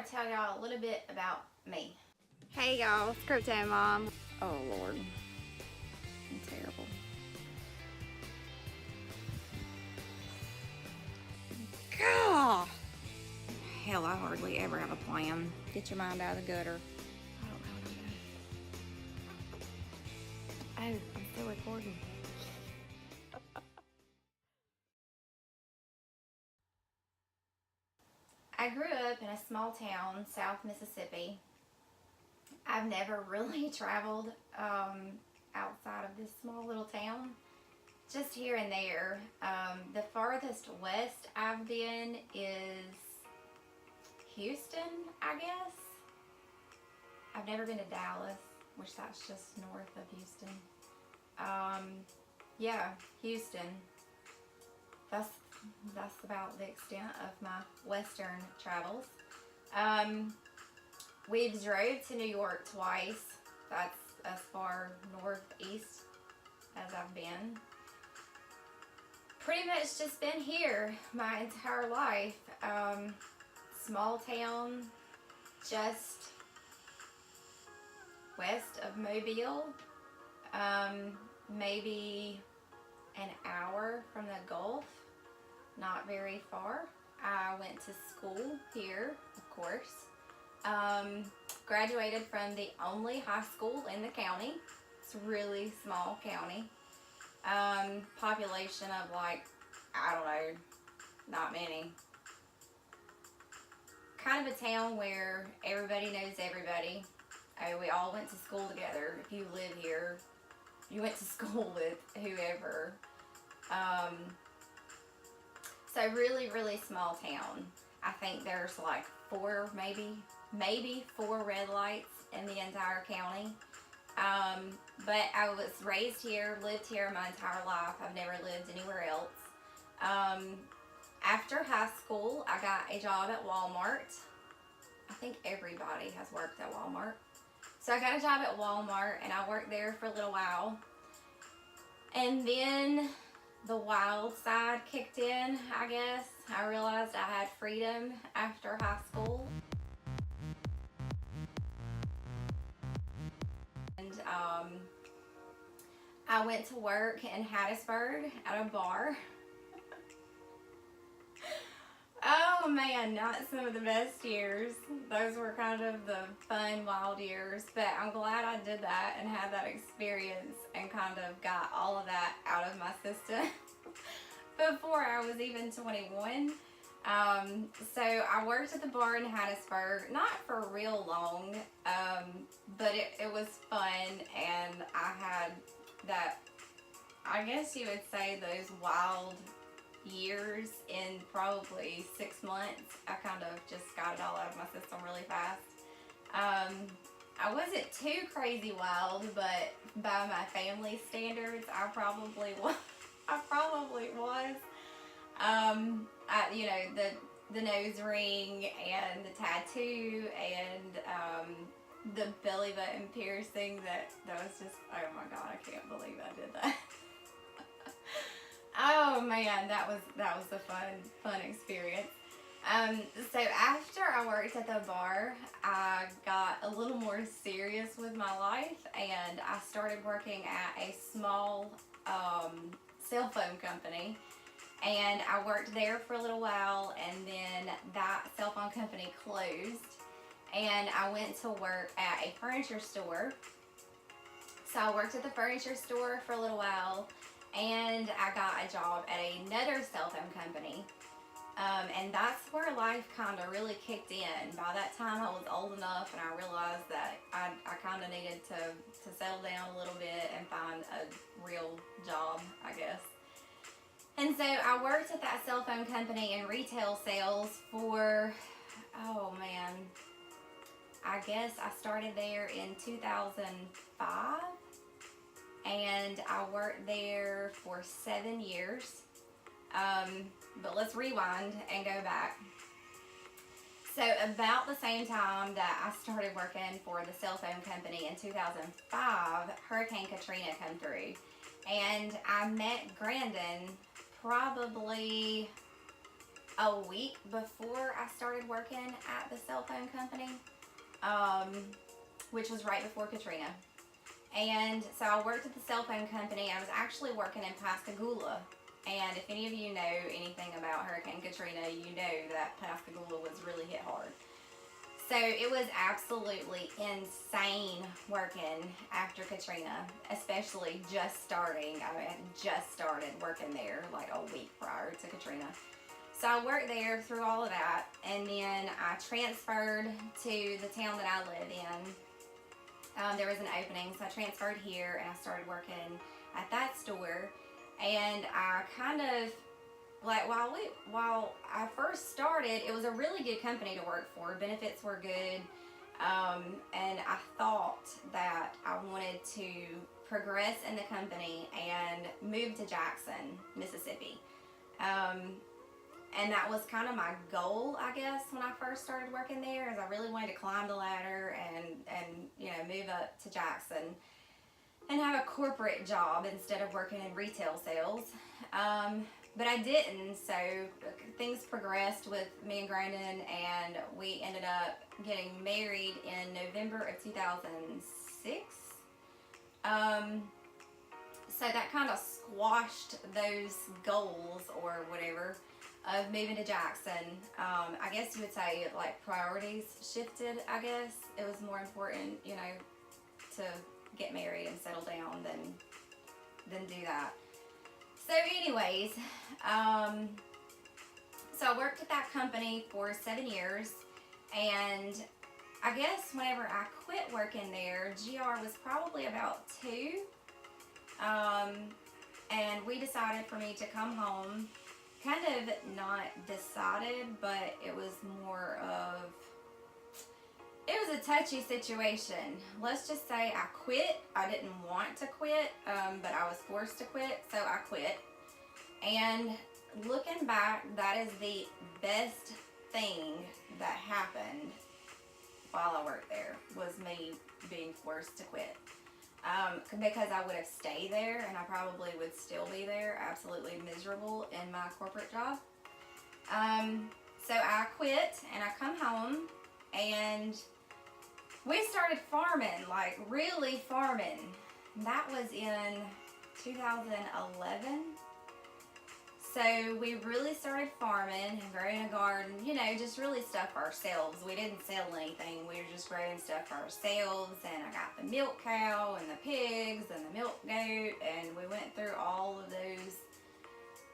to tell y'all a little bit about me. Hey y'all, screw time, Mom. Oh Lord, I'm terrible. God, hell, I hardly ever have a plan. Get your mind out of the gutter. I don't know what I'm doing. Oh, I'm still recording. I grew up in a small town, South Mississippi. I've never really traveled outside of this small little town, just here and there. The farthest west I've been is Houston, I guess. I've never been to Dallas, which that's just north of Houston. Yeah, Houston. That's about the extent of my western travels. We've drove to New York twice. That's as far northeast as I've been. Pretty much just been here my entire life. Small town, just west of Mobile. Maybe an hour from the Gulf. Not very far. I went to school here, of course. Graduated from the only high school in the county. It's a really small county. Population of like, I don't know, not many. Kind of a town where everybody knows everybody. We all went to school together. If you live here, you went to school with whoever. So really, really small town. I think there's like four, maybe 4 red lights in the entire county. But I was raised here, lived here my entire life. I've never lived anywhere else. After high school, I got a job at Walmart. I think everybody has worked at Walmart. So I got a job at Walmart and I worked there for a little while. And then the wild side kicked in, I guess. I realized I had freedom after high school. And I went to work in Hattiesburg at a bar. Oh man, not some of the best years. Those were kind of the fun, wild years, but I'm glad I did that and had that experience and kind of got all of that out of my system before I was even 21. So I worked at the bar in Hattiesburg, not for real long, but it was fun, and I had that, I guess you would say, those wild years in probably 6 months. I kind of just got it all out of my system really fast. I wasn't too crazy wild, but by my family standards, I probably was. You know, the nose ring and the tattoo and the belly button piercing. That was just, oh my God, I can't believe I did that. Oh man, that was a fun experience. So after I worked at the bar, I got a little more serious with my life, and I started working at a small cell phone company. And I worked there for a little while, and then that cell phone company closed, and I went to work at a furniture store. So I worked at the furniture store for a little while, and I got a job at another cell phone company. And that's where life kind of really kicked in. By that time I was old enough, and I realized that I kind of needed to settle down a little bit and find a real job, I guess. And so I worked at that cell phone company in retail sales for, oh man, I guess I started there in 2005. And I worked there for 7 years. But let's rewind and go back. So about the same time that I started working for the cell phone company in 2005, Hurricane Katrina came through. And I met Grandin probably a week before I started working at the cell phone company, which was right before Katrina. And so I worked at the cell phone company. I was actually working in Pascagoula. And if any of you know anything about Hurricane Katrina, you know that Pascagoula was really hit hard. So it was absolutely insane working after Katrina, especially just starting. I mean, I just started working there like a week prior to Katrina. So I worked there through all of that, and then I transferred to the town that I live in. There was an opening, so I transferred here and I started working at that store. And I kind of, like, while I first started, it was a really good company to work for. Benefits were good, and I thought that I wanted to progress in the company and move to Jackson, Mississippi. And that was kind of my goal, I guess, when I first started working there, is I really wanted to climb the ladder and you know, move up to Jackson and have a corporate job instead of working in retail sales. But I didn't, so things progressed with me and Grandin, and we ended up getting married in November of 2006. So that kind of squashed those goals or whatever of moving to Jackson. I guess you would say, like, priorities shifted, I guess. It was more important, you know, to get married and settle down than do that. So anyways, so I worked at that company for 7 years, and I guess whenever I quit working there, GR was probably about 2, and we decided for me to come home. Kind of not decided, but it was more of, it was a touchy situation. Let's just say I quit. I didn't want to quit, but I was forced to quit, so I quit. And looking back, that is the best thing that happened while I worked there, was me being forced to quit. Because I would have stayed there, and I probably would still be there, absolutely miserable in my corporate job. So I quit, and I come home, and we started farming, like really farming. That was in 2011. So we really started farming and growing a garden, you know, just really stuff for ourselves. We didn't sell anything. We were just growing stuff for ourselves. And I got the milk cow and the pigs and the milk goat, and we went through all of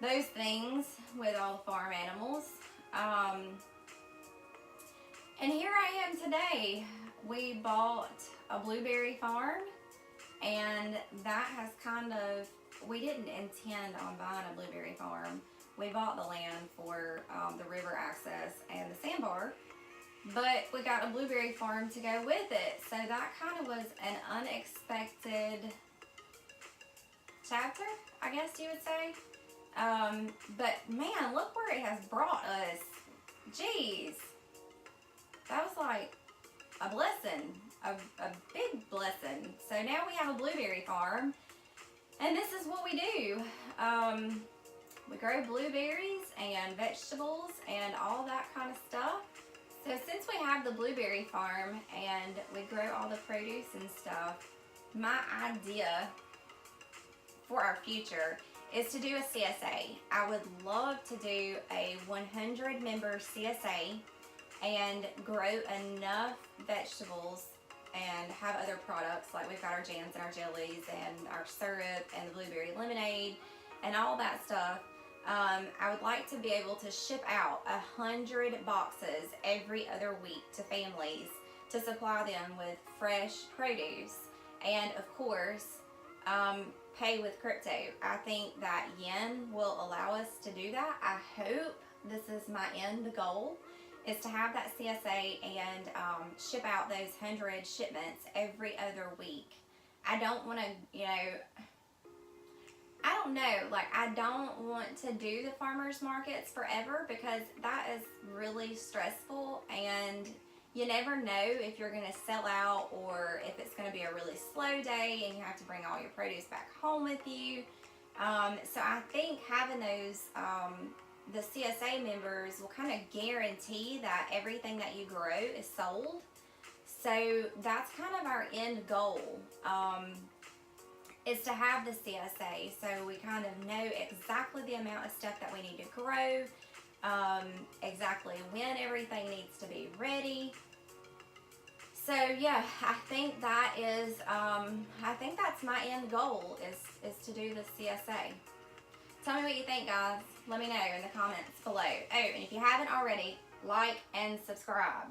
those things with all the farm animals. And here I am today. We bought a blueberry farm, and that has kind of, we didn't intend on buying a blueberry farm. We bought the land for the river access and the sandbar, but we got a blueberry farm to go with it. So that kind of was an unexpected chapter, I guess you would say. But man, look where it has brought us. Jeez. That was like a blessing, a big blessing. So now we have a blueberry farm. And this is what we do. We grow blueberries and vegetables and all that kind of stuff. So since we have the blueberry farm and we grow all the produce and stuff, my idea for our future is to do a CSA. I would love to do a 100-member CSA and grow enough vegetables and have other products, like we've got our jams and our jellies and our syrup and the blueberry lemonade and all that stuff. I would like to be able to ship out 100 boxes every other week to families to supply them with fresh produce, and of course pay with crypto. I think that yen will allow us to do that. I hope this is my end goal, is to have that CSA and ship out those 100 shipments every other week. I don't want to, you know, I don't know, like, I don't want to do the farmers markets forever, because that is really stressful, and you never know if you're going to sell out or if it's going to be a really slow day and you have to bring all your produce back home with you. So I think having those the CSA members will kind of guarantee that everything that you grow is sold. So that's kind of our end goal, is to have the CSA. So we kind of know exactly the amount of stuff that we need to grow, exactly when everything needs to be ready. So yeah, I think that is, I think that's my end goal, is to do the CSA. Tell me what you think, guys. Let me know in the comments below. Oh, and if you haven't already, like and subscribe.